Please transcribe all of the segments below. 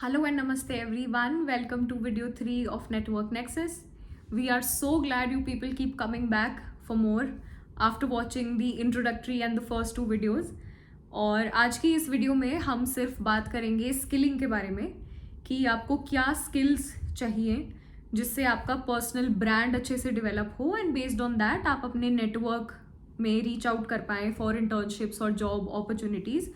Hello and namaste everyone. Welcome to video 3 of Network Nexus. We are so glad you people keep coming back for more after watching the introductory and the first two videos. और आज की इस video में हम सिर्फ बात करेंगे skilling के बारे में कि आपको क्या स्किल्स चाहिए जिससे आपका पर्सनल ब्रांड अच्छे से डेवलप हो एंड बेस्ड ऑन दैट आप अपने नेटवर्क में रीच आउट कर पाएँ फॉर इंटर्नशिप्स और job opportunities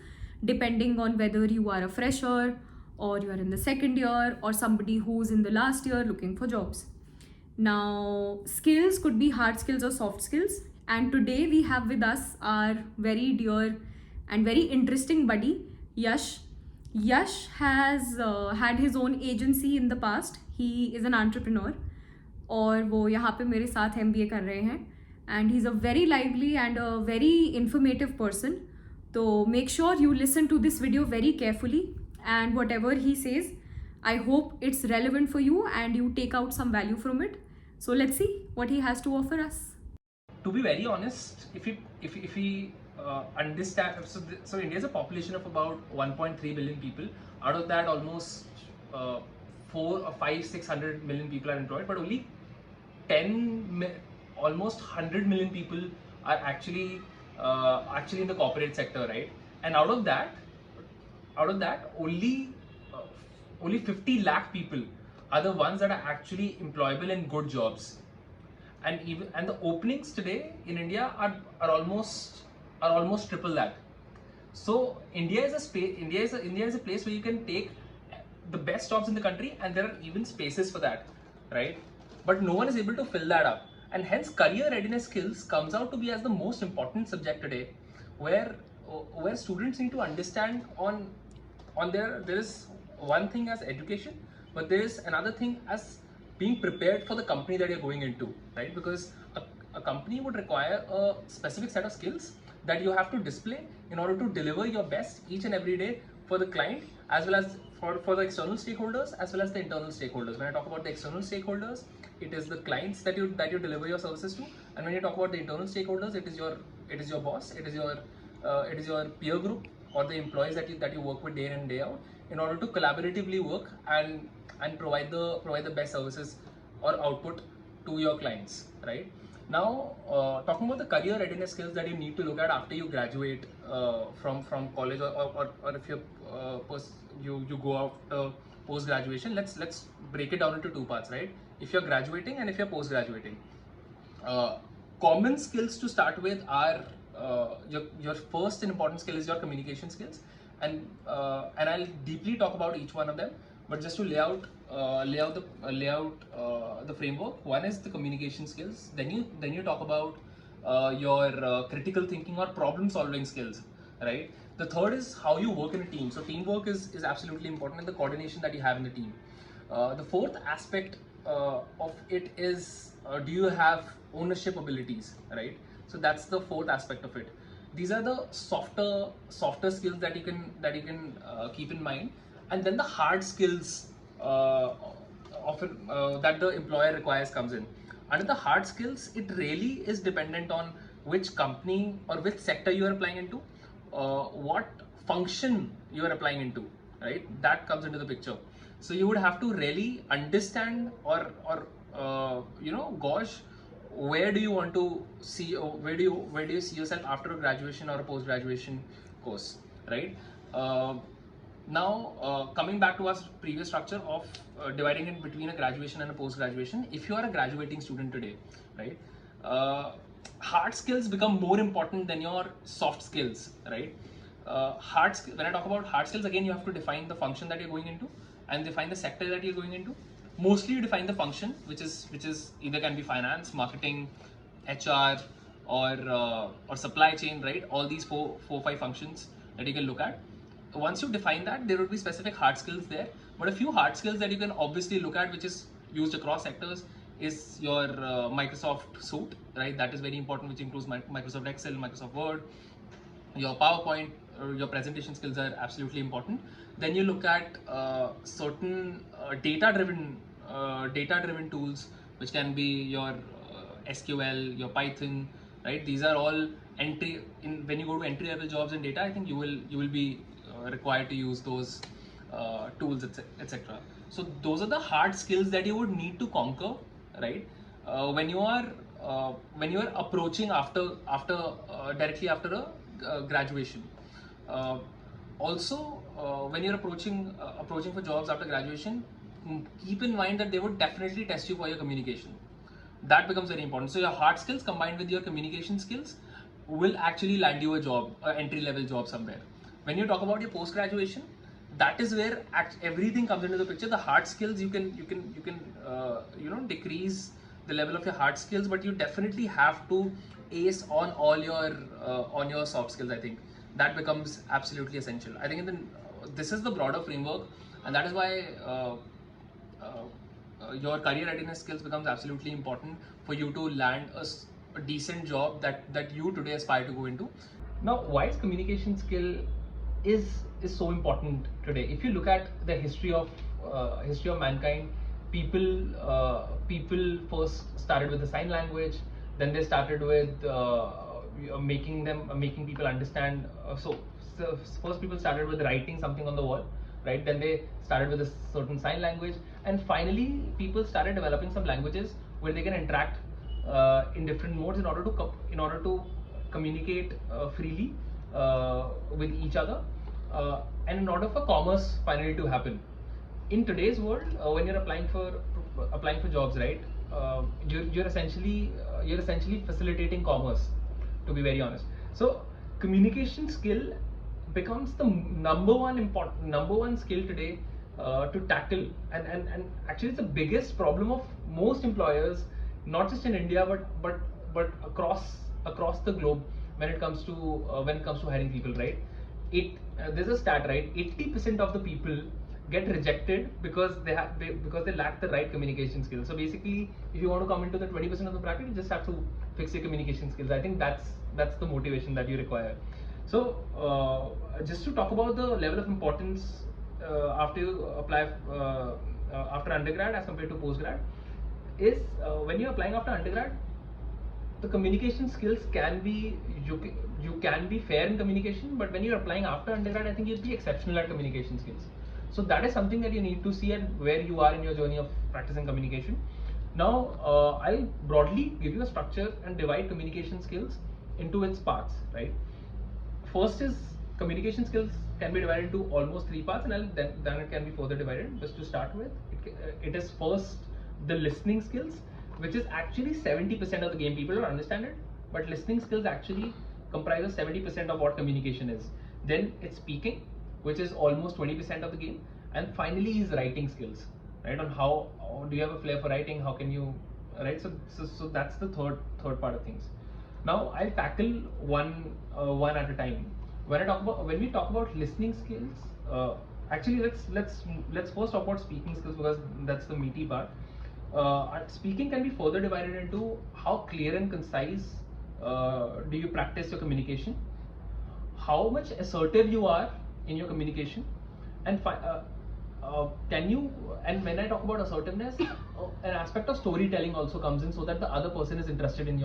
depending on whether you are a fresher or you're in the second year or somebody who's in the last year looking for jobs. Now, skills could be hard skills or soft skills. And today we have with us our very dear and very interesting buddy, Yash. Yash has had his own agency in the past. He is an entrepreneur. और वो यहाँ पे मेरे साथ MBA कर रहे हैं. And he's a very lively and a very informative person. So make sure you listen to this video very carefully. And whatever he says, I hope it's relevant for you and you take out some value from it. So let's see what he has to offer us. To be very honest, if we understand, so India has a population of about 1.3 billion people. Out of that, almost 4 or 5, 600 million people are employed, but only almost 100 million people are actually in the corporate sector, right? And out of that, only 50 lakh people are the ones that are actually employable in good jobs, and the openings today in India are almost triple that. So India is a place where you can take the best jobs in the country, and there are even spaces for that, right? But no one is able to fill that up, and hence career readiness skills comes out to be as the most important subject today, where students need to understand there is one thing as education, but there is another thing as being prepared for the company that you're going into, right? Because a company would require a specific set of skills that you have to display in order to deliver your best each and every day for the client, as well as for the external stakeholders, as well as the internal stakeholders. When I talk about the external stakeholders, it is the clients that you deliver your services to, and when you talk about the internal stakeholders, it is your boss, it is your peer group, or the employees that you work with day in and day out, in order to collaboratively work and provide the best services or output to your clients, right? Now, talking about the career readiness skills that you need to look at after you graduate from college, or if you go out post graduation. Let's break it down into two parts, right? If you're graduating and if you're post graduating, common skills to start with are your first important skill is your communication skills, and I'll deeply talk about each one of them. But just to lay out the framework, one is the communication skills. Then you talk about your critical thinking or problem solving skills, right? The third is how you work in a team. So teamwork is absolutely important, and the coordination that you have in the team. The fourth aspect of it is, do you have ownership abilities, right? So that's the fourth aspect of it. These are the softer skills that you can keep in mind, and then the hard skills often that the employer requires comes in. Under the hard skills, it really is dependent on which company or which sector you are applying into, what function you are applying into, right? That comes into the picture. So you would have to really understand, or gosh, where do you want to see, where do you see yourself after a graduation or a post graduation course, right? Now, coming back to our previous structure of dividing it between a graduation and a post graduation, if you are a graduating student today, right, hard skills become more important than your soft skills, right? When I talk about hard skills, again, you have to define the function that you're going into and define the sector that you're going into. Mostly you define the function, which is either can be finance, marketing, HR, or supply chain, right? All these four, 5 functions that you can look at. Once you define that, there will be specific hard skills there. But a few hard skills that you can obviously look at, which is used across sectors, is your Microsoft suite, right? That is very important, which includes Microsoft Excel, Microsoft Word. Your PowerPoint, your presentation skills are absolutely important. Then you look at certain data-driven tools, which can be your SQL, your Python, right? These are all when you go to entry-level jobs in data. I think you will be required to use those tools, etc. So those are the hard skills that you would need to conquer, right? When you are approaching after directly after a graduation. Uh, Also, when you're approaching for jobs after graduation, keep in mind that they would definitely test you for your communication. That becomes very important. So your hard skills combined with your communication skills will actually land you a job, an entry level job somewhere. When you talk about your post graduation, that is where everything comes into the picture. The hard skills, you can decrease the level of your hard skills, but you definitely have to ace on your soft skills. I think that becomes absolutely essential. I think this is the broader framework, and that is why your career readiness skills becomes absolutely important for you to land a decent job that you today aspire to go into. Now, why is communication skill is so important today? If you look at the history of mankind, people first started with the sign language, then they started with making people understand. So first people started with writing something on the wall, right? Then they started with a certain sign language, and finally people started developing some languages where they can interact in different modes in order to communicate freely with each other, and in order for commerce finally to happen. In today's world, when you're applying for jobs, right? You're essentially facilitating commerce, to be very honest. So communication skill becomes the number one skill today to tackle, and actually it's the biggest problem of most employers, not just in India but across the globe when it comes to hiring people, right? There's a stat, right? 80% of the people get rejected because they lack the right communication skills. So basically, if you want to come into the 20% of the bracket, you just have to fix your communication skills. I think that's the motivation that you require. So just to talk about the level of importance after you apply after undergrad as compared to postgrad, is when you're applying after undergrad, the communication skills can be you can be fair in communication, but when you're applying after undergrad, I think you'll be exceptional at communication skills. So that is something that you need to see at where you are in your journey of practicing communication. Now I'll broadly give you a structure and divide communication skills into its parts, right? First is communication skills can be divided into almost three parts, and then it can be further divided. Just to start with, it is first the listening skills, which is actually 70% of the game. People don't understand it, but listening skills actually comprises 70% of what communication is. Then it's speaking, which is almost 20% of the game, and finally is writing skills, right? On how do you have a flair for writing? How can you, right? So that's the third part of things. Now I'll tackle one at a time. When we talk about listening skills, actually let's first talk about speaking skills, because that's the meaty part. Speaking can be further divided into how clear and concise do you practice your communication, how much assertive you are in your communication, and can you, and when I talk about assertiveness, an aspect of storytelling also comes in, so that the other person is interested in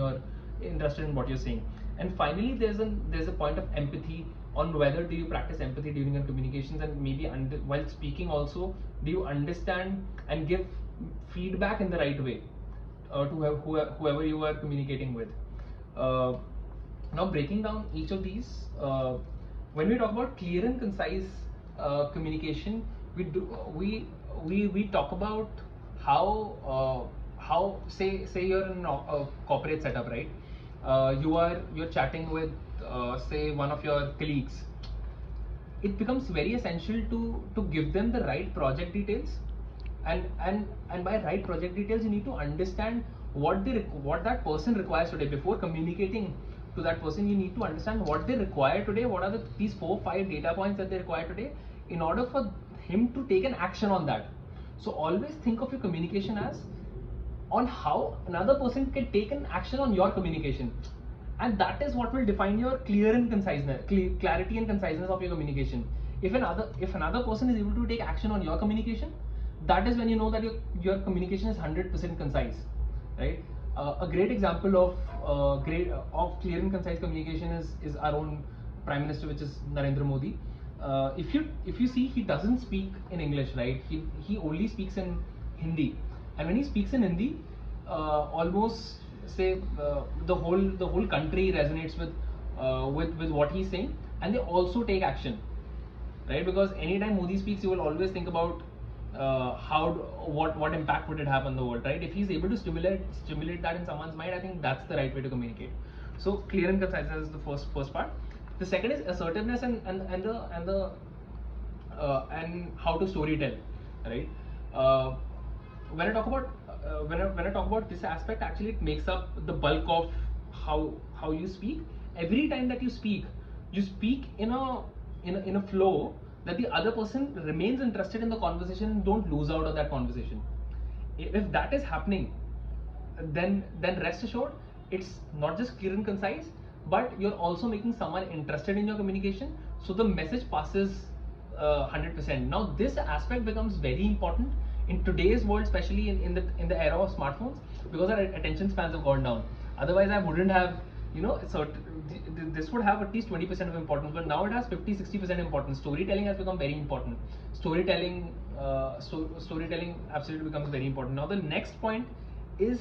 what you're saying. And finally there's a point of empathy, on whether do you practice empathy during your communications, and maybe while speaking also, do you understand and give feedback in the right way to whoever you are communicating with. Now breaking down each of these, when we talk about clear and concise communication, we talk about how say you're in a corporate setup, right? You're chatting with say one of your colleagues. It becomes very essential to give them the right project details, and by right project details, you need to understand what that person requires today. Before communicating to that person, you need to understand what they require today, what are these 4-5 data points that they require today, in order for him to take an action on that. So always think of your communication as on how another person can take an action on your communication, and that is what will define your clarity and conciseness of your communication. If another person is able to take action on your communication, that is when you know that your communication is 100% concise, right? A great example of clear and concise communication is our own Prime Minister, which is Narendra Modi. if you see, he doesn't speak in English, right? He only speaks in Hindi, and when he speaks in Hindi, almost say the whole country resonates with what he's saying, and they also take action, right? Because anytime Modi speaks, you will always think about what impact would it have on the world, right? If he's able to stimulate that in someone's mind, I think that's the right way to communicate. So clear and conciseness is the first part. The second is assertiveness and how to story tell, right? Uh, when I talk about when I talk about this aspect, actually it makes up the bulk of how you speak. Every time that you speak in a flow that the other person remains interested in the conversation and don't lose out of that conversation. If that is happening, then rest assured, it's not just clear and concise, but you're also making someone interested in your communication, so the message passes 100%. Now this aspect becomes very important in today's world, especially in the era of smartphones, because our attention spans have gone down. Otherwise I wouldn't have, so this would have at least 20% of importance, but now it has 50-60% importance. Storytelling has become very important. Storytelling absolutely becomes very important. Now the next point is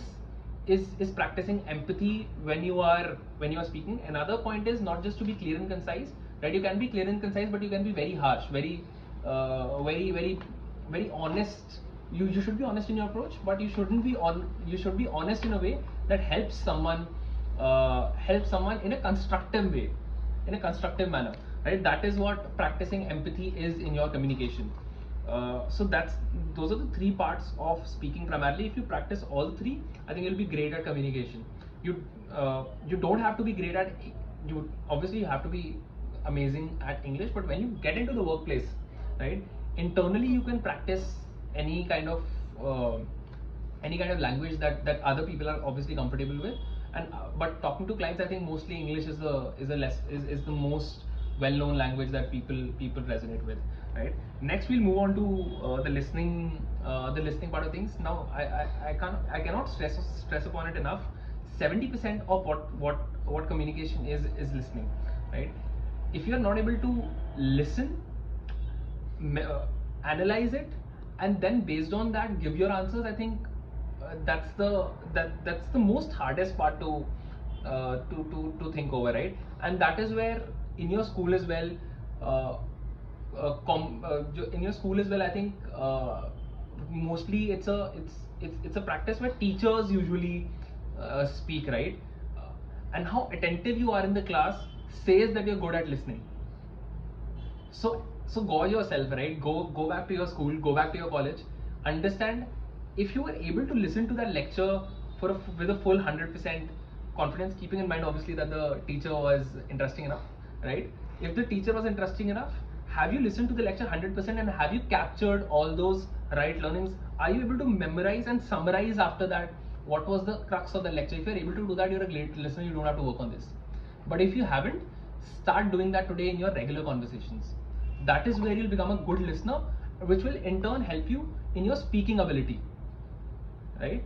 is practicing empathy when you are speaking. Another point is not just to be clear and concise, right? You can be clear and concise, but you can be very harsh, very honest. You should be honest in your approach, but you should be honest in a way that helps someone in a constructive way, in a constructive manner, right? That is what practicing empathy is in your communication. So those are the three parts of speaking primarily. If you practice all three, I think you'll be great at communication. You don't have to be great at, you obviously you have to be amazing at English, but when you get into the workplace, right, internally you can practice any kind of language that other people are obviously comfortable with. And but talking to clients, I think mostly English is the most well-known language that people resonate with, right? Next we'll move on to the listening part of things. Now I cannot stress upon it enough. 70% of what communication is listening, right? If you are not able to listen, analyze it, and then based on that give your answers, I think that's the most hardest part to think over, right? And that is where in your school as well, I think mostly it's a practice where teachers usually speak, right? And how attentive you are in the class says that you're good at listening. So go yourself, right? Go back to your school, go back to your college, understand if you were able to listen to that lecture with a full 100% confidence, keeping in mind obviously that the teacher was interesting enough, right? If the teacher was interesting enough, have you listened to the lecture 100% and have you captured all those right learnings? Are you able to memorize and summarize after that what was the crux of the lecture? If you're able to do that, you're a great listener, you don't have to work on this. But if you haven't, start doing that today in your regular conversations. That is where you'll become a good listener, which will in turn help you in your speaking ability, right?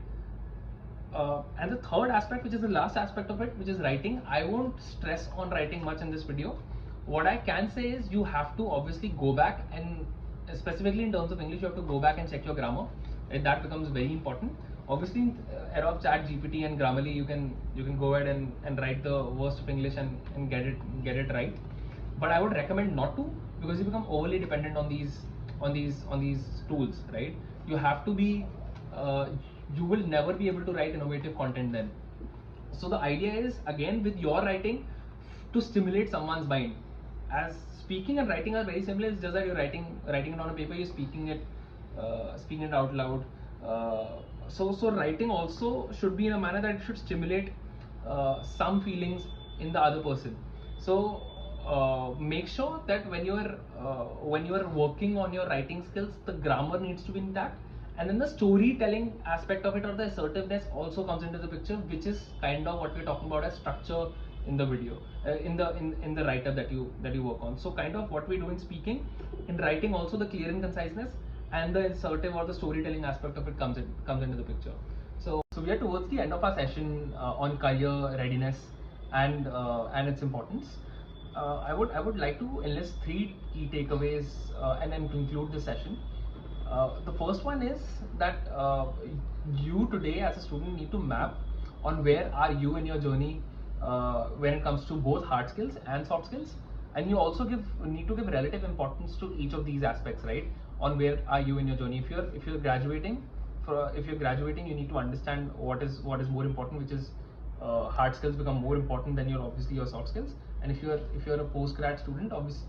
And the third aspect, which is the last aspect of it, which is writing. I won't stress on writing much in this video. What I can say is you have to obviously go back, and specifically in terms of English, you have to go back and check your grammar. And that becomes very important. Obviously, in era of Chat GPT and Grammarly, you can go ahead and write the worst of English and get it right. But I would recommend not to, because you become overly dependent on these tools, right? You have to be you will never be able to write innovative content then. So the idea is, again, with your writing, to stimulate someone's mind. As speaking and writing are very similar, it's just that you're writing it on a paper, you're speaking it out loud. So writing also should be in a manner that it should stimulate some feelings in the other person. So make sure that when you're working on your writing skills, the grammar needs to be intact, and then the storytelling aspect of it, or the assertiveness, also comes into the picture, which is kind of what we're talking about as structure in the video, in the write-up that you work on. So kind of what we do in speaking, in writing also the clear and conciseness and the assertive or the storytelling aspect of it comes into the picture. So we are towards the end of our session on career readiness and its importance. I would like to enlist three key takeaways and then conclude the session. The first one is that you today as a student need to map on where are you in your journey when it comes to both hard skills and soft skills, and you also need to give relative importance to each of these aspects, right? On where are you in your journey. If you're graduating, you need to understand what is more important, which is hard skills become more important than your soft skills. And if you're a post-grad student, obviously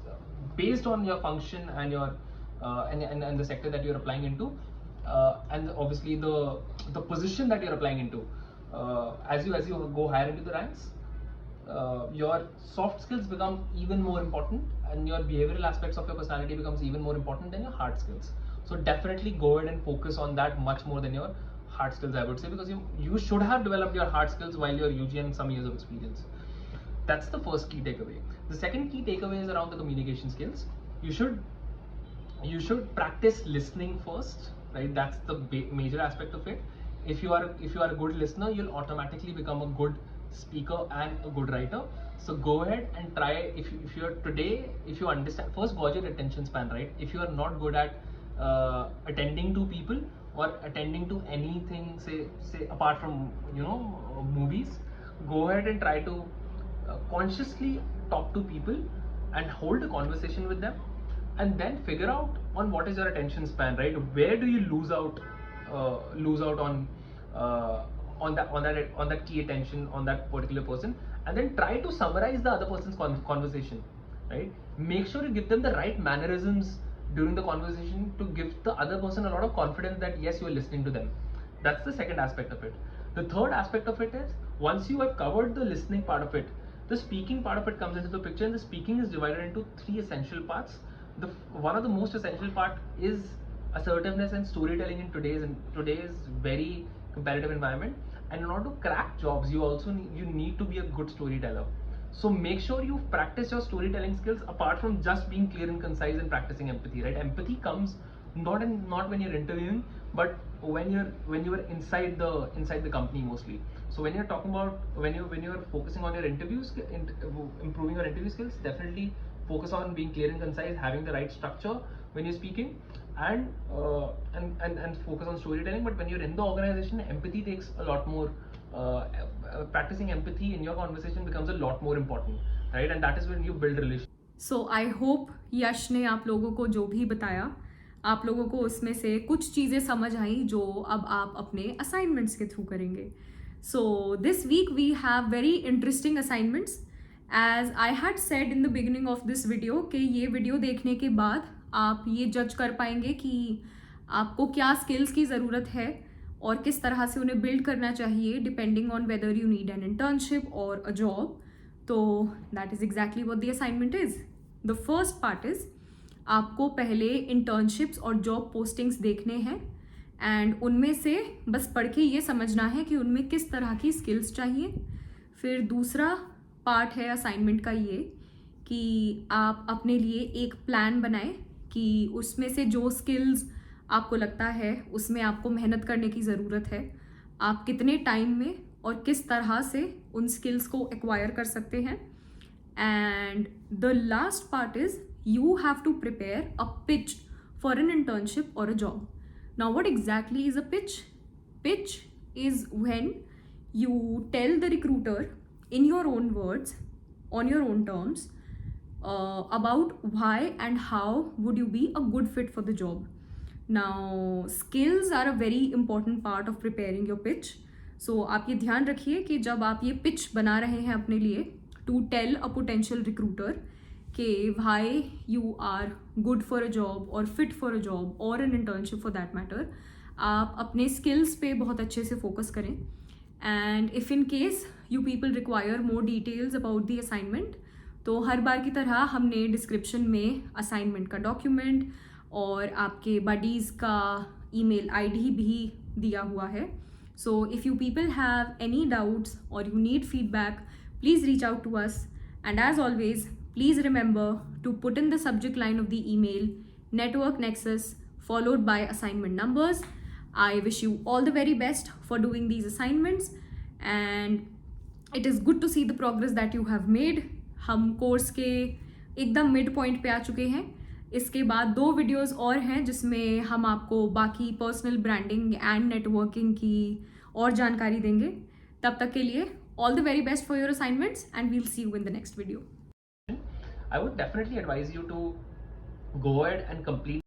based on your function and your and the sector that you're applying into, and obviously the position that you're applying into, as you go higher into the ranks, your soft skills become even more important, and your behavioral aspects of your personality becomes even more important than your hard skills. So definitely go ahead and focus on that much more than your hard skills, I would say, because you should have developed your hard skills while you're UG and some years of experience. That's the first key takeaway. The second key takeaway is around the communication skills. You should practice listening first, right? That's the major aspect of it. If you are a good listener, you'll automatically become a good speaker and a good writer. So go ahead and try. If you understand, first gauge your attention span, right? If you are not good at attending to people or attending to anything, say apart from movies, go ahead and try to consciously talk to people and hold a conversation with them, and then figure out on what is your attention span, right? Where do you lose out on that key attention on that particular person, and then try to summarize the other person's conversation, right? Make sure you give them the right mannerisms during the conversation to give the other person a lot of confidence that yes, you are listening to them. That's the second aspect of it. The third aspect of it is, once you have covered the listening part of it, the speaking part of it comes into the picture, and the speaking is divided into three essential parts. One of the most essential part is assertiveness and storytelling in today's very competitive environment. And in order to crack jobs, you need to be a good storyteller. So make sure you practice your storytelling skills apart from just being clear and concise and practicing empathy, right? Empathy comes not when you're interviewing, but when you're inside the company mostly. So when you're talking about when you're focusing on your improving your interview skills, definitely focus on being clear and concise, having the right structure when you're speaking, and focus on storytelling. But when you're in the organization, empathy takes a lot more. Practicing empathy in your conversation becomes a lot more important, right? And that is when you build relationships. So I hope Yash ने आप लोगों को जो भी बताया, आप लोगों को उसमें से कुछ चीज़ें समझ आई जो अब आप अपने असाइनमेंट्स के थ्रू करेंगे. So this week we have very interesting assignments. As I had said in the beginning of this video कि ये वीडियो देखने के बाद आप ये जज कर पाएंगे कि आपको क्या स्किल्स की ज़रूरत है और किस तरह से उन्हें बिल्ड करना चाहिए depending on whether you need an internship और अ जॉब. तो that is exactly what the assignment is. The first part is, आपको पहले इंटर्नशिप्स और जॉब पोस्टिंग्स देखने हैं एंड उनमें से बस पढ़ के ये समझना है कि उनमें किस तरह की स्किल्स चाहिए. फिर दूसरा पार्ट है असाइनमेंट का ये कि आप अपने लिए एक प्लान बनाएं कि उसमें से जो स्किल्स आपको लगता है उसमें आपको मेहनत करने की ज़रूरत है, आप कितने टाइम में और किस तरह से उन स्किल्स को एक्वायर कर सकते हैं. And the last part is, you have to prepare a pitch for an internship or a job. Now, what exactly is a pitch? Pitch is when you tell the recruiter in your own words, on your own terms, about why and how would you be a good fit for the job. Now, skills are a very important part of preparing your pitch. So, आप ये ध्यान रखिए कि जब आप ये pitch बना रहे हैं अपने लिए to tell a potential recruiter कि why you are good for a job or fit for a job or an internship for that matter, आप अपने skills पे बहुत अच्छे से focus करें. And if in case you people require more details about the assignment, तो हर बार की तरह हमने description में assignment का document और आपके buddies का email ID भी दिया हुआ है. So if you people have any doubts or you need feedback, please reach out to us. And as always, please remember to put in the subject line of the email Network Nexus followed by assignment numbers. I wish you all the very best for doing these assignments, and it is good to see the progress that you have made. हम course के एकदम mid point पे आ चुके हैं। इसके बाद 2 videos और हैं जिसमें हम आपको बाकी पर्सनल ब्रांडिंग एंड नेटवर्किंग की और जानकारी देंगे। तब तक के लिए all the very best for your assignments and we'll see you in the next video. I would definitely advise you to go ahead and complete